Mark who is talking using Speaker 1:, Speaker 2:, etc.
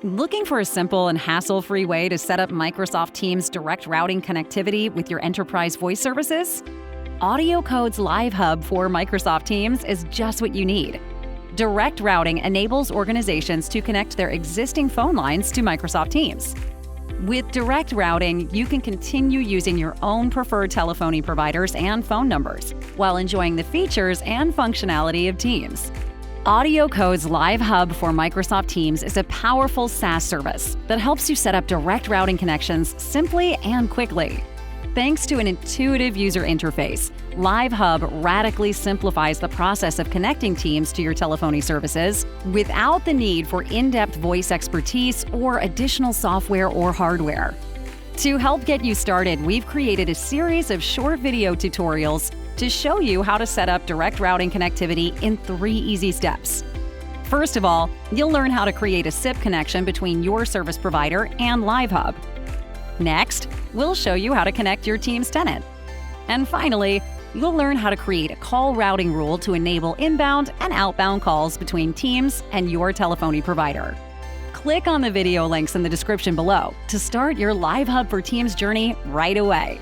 Speaker 1: Looking for a simple and hassle-free way to set up Microsoft Teams direct routing connectivity with your enterprise voice services? AudioCodes Live Hub for Microsoft Teams is just what you need. Direct routing enables organizations to connect their existing phone lines to Microsoft Teams. With direct routing, you can continue using your own preferred telephony providers and phone numbers while enjoying the features and functionality of Teams. AudioCodes Live Hub for Microsoft Teams is a powerful SaaS service that helps you set up direct routing connections simply and quickly. Thanks to an intuitive user interface, Live Hub radically simplifies the process of connecting Teams to your telephony services without the need for in-depth voice expertise or additional software or hardware. To help get you started, we've created a series of short video tutorials to show you how to set up direct routing connectivity in 3 easy steps. First of all, you'll learn how to create a SIP connection between your service provider and Live Hub. Next, we'll show you how to connect your Teams tenant. And finally, you'll learn how to create a call routing rule to enable inbound and outbound calls between Teams and your telephony provider. Click on the video links in the description below to start your Live Hub for Teams journey right away.